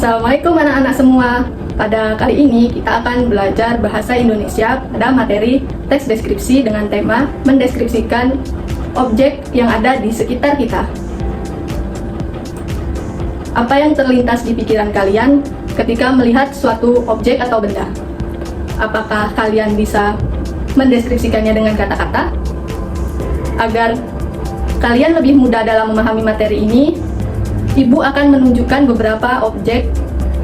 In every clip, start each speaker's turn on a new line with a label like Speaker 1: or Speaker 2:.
Speaker 1: Assalamualaikum anak-anak semua. Pada kali ini kita akan belajar bahasa Indonesia pada materi teks deskripsi dengan tema mendeskripsikan objek yang ada di sekitar kita. Apa yang terlintas di pikiran kalian ketika melihat suatu objek atau benda? Apakah kalian bisa mendeskripsikannya dengan kata-kata? Agar kalian lebih mudah dalam memahami materi ini, Ibu akan menunjukkan beberapa objek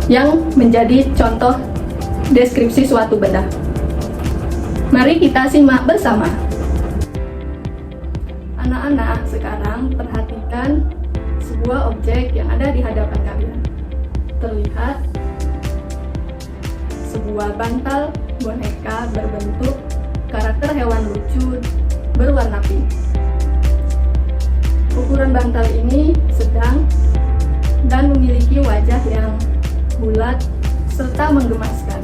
Speaker 1: yang menjadi contoh deskripsi suatu benda. Mari kita simak bersama. Anak-anak, sekarang perhatikan sebuah objek yang ada di hadapan kalian. Terlihat sebuah bantal boneka berbentuk karakter hewan lucu berwarna pink. Ukuran bantal ini sedang dan memiliki wajah yang bulat serta menggemaskan.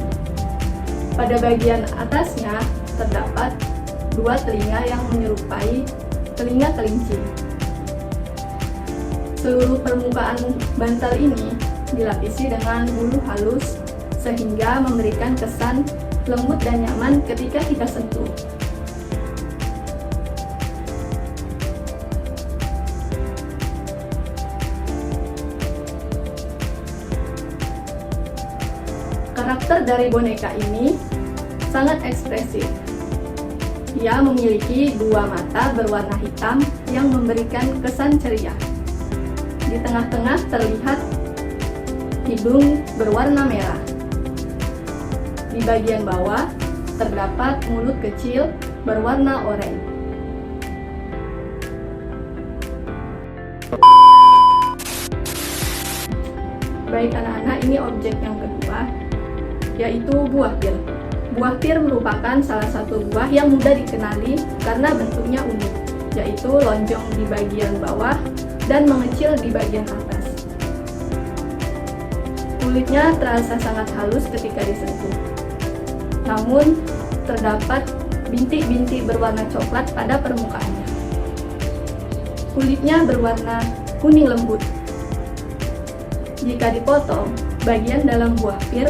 Speaker 1: Pada bagian atasnya terdapat dua telinga yang menyerupai telinga kelinci. Seluruh permukaan bantal ini dilapisi dengan bulu halus sehingga memberikan kesan lembut dan nyaman ketika kita sentuh. Karakter dari boneka ini sangat ekspresif. Ia memiliki dua mata berwarna hitam yang memberikan kesan ceria. Di tengah-tengah terlihat hidung berwarna merah. Di bagian bawah terdapat mulut kecil berwarna oranye. Baik anak-anak, ini objek yang kedua, yaitu buah pir. Buah pir merupakan salah satu buah yang mudah dikenali karena bentuknya unik, yaitu lonjong di bagian bawah dan mengecil di bagian atas. Kulitnya terasa sangat halus ketika disentuh. Namun, terdapat bintik-bintik berwarna coklat pada permukaannya. Kulitnya berwarna kuning lembut. Jika dipotong, bagian dalam buah pir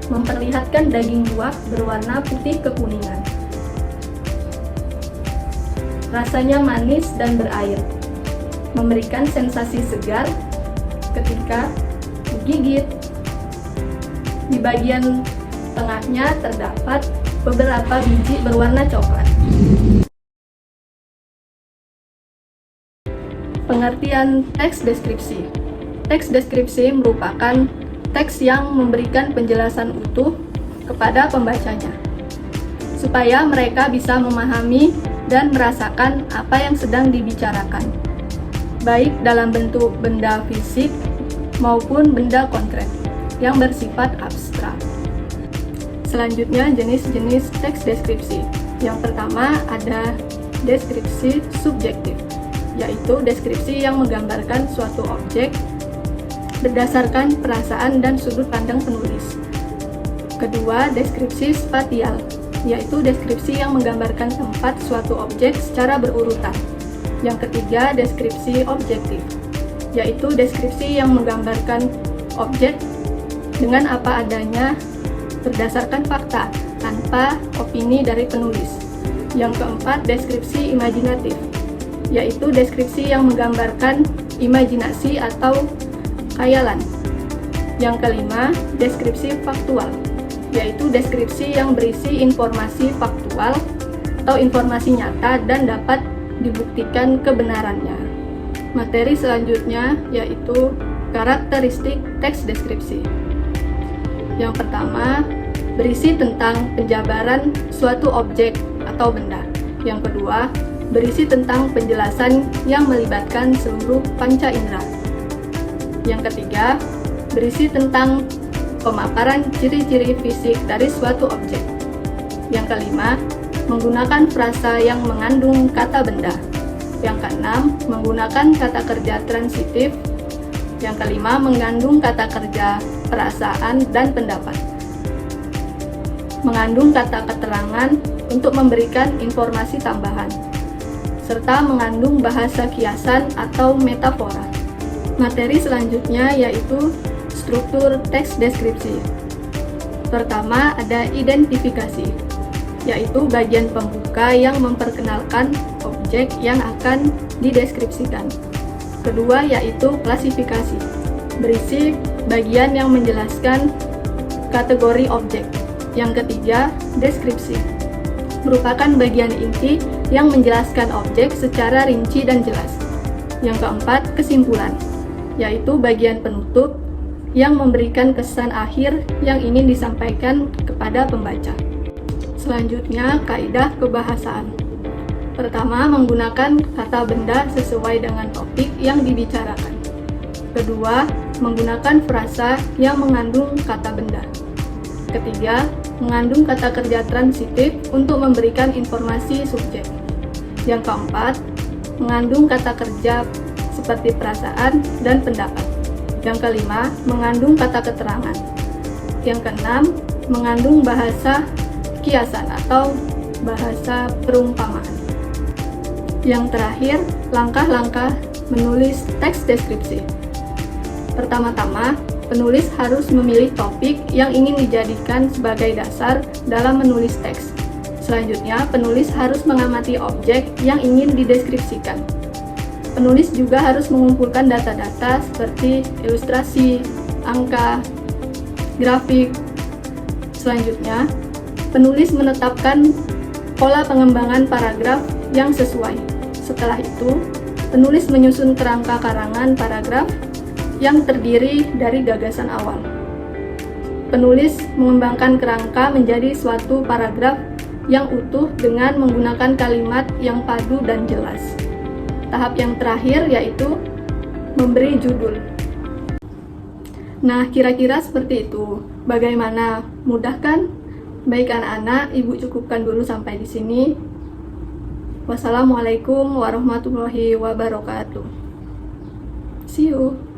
Speaker 1: memperlihatkan daging buah berwarna putih kekuningan. Rasanya manis dan berair, memberikan sensasi segar ketika digigit. Di bagian tengahnya terdapat beberapa biji berwarna coklat. Pengertian teks deskripsi. Teks deskripsi merupakan teks yang memberikan penjelasan utuh kepada pembacanya, supaya mereka bisa memahami dan merasakan apa yang sedang dibicarakan, baik dalam bentuk benda fisik maupun benda konkret yang bersifat abstrak. Selanjutnya, jenis-jenis teks deskripsi. Yang pertama ada deskripsi subjektif, yaitu deskripsi yang menggambarkan suatu objek berdasarkan perasaan dan sudut pandang penulis. Kedua, deskripsi spatial, yaitu deskripsi yang menggambarkan tempat suatu objek secara berurutan. Yang ketiga, deskripsi objektif, yaitu deskripsi yang menggambarkan objek dengan apa adanya berdasarkan fakta, tanpa opini dari penulis. Yang keempat, deskripsi imajinatif, yaitu deskripsi yang menggambarkan imajinasi atau khayalan. Yang kelima, deskripsi faktual, yaitu deskripsi yang berisi informasi faktual atau informasi nyata dan dapat dibuktikan kebenarannya. Materi selanjutnya yaitu karakteristik teks deskripsi. Yang pertama, berisi tentang penjabaran suatu objek atau benda. Yang kedua, berisi tentang penjelasan yang melibatkan seluruh panca indera. Yang ketiga, berisi tentang pemaparan ciri-ciri fisik dari suatu objek. Yang kelima, menggunakan frasa yang mengandung kata benda. Yang keenam, menggunakan kata kerja transitif. Yang kelima, mengandung kata kerja perasaan dan pendapat. Mengandung kata keterangan untuk memberikan informasi tambahan, serta mengandung bahasa kiasan atau metafora. Materi selanjutnya yaitu struktur teks deskripsi. Pertama ada identifikasi, yaitu bagian pembuka yang memperkenalkan objek yang akan dideskripsikan. Kedua yaitu klasifikasi, berisi bagian yang menjelaskan kategori objek. Yang ketiga, deskripsi, merupakan bagian inti yang menjelaskan objek secara rinci dan jelas. Yang keempat, kesimpulan, yaitu bagian penutup yang memberikan kesan akhir yang ingin disampaikan kepada pembaca. Selanjutnya, kaidah kebahasaan. Pertama, menggunakan kata benda sesuai dengan topik yang dibicarakan. Kedua, menggunakan frasa yang mengandung kata benda. Ketiga, mengandung kata kerja transitif untuk memberikan informasi subjek. Yang keempat, mengandung kata kerja seperti perasaan dan pendapat. Yang kelima, mengandung kata keterangan. Yang keenam, mengandung bahasa kiasan atau bahasa perumpamaan. Yang terakhir, langkah-langkah menulis teks deskripsi. Pertama-tama, penulis harus memilih topik yang ingin dijadikan sebagai dasar dalam menulis teks. Selanjutnya, penulis harus mengamati objek yang ingin dideskripsikan. Penulis juga harus mengumpulkan data-data seperti ilustrasi, angka, grafik. Selanjutnya, penulis menetapkan pola pengembangan paragraf yang sesuai. Setelah itu, penulis menyusun kerangka karangan paragraf yang terdiri dari gagasan awal. Penulis mengembangkan kerangka menjadi suatu paragraf yang utuh dengan menggunakan kalimat yang padu dan jelas. Tahap yang terakhir yaitu memberi judul. Nah, kira-kira seperti itu. Bagaimana? Mudah kan? Baik anak-anak, Ibu cukupkan dulu sampai di sini. Wassalamualaikum warahmatullahi wabarakatuh. See you.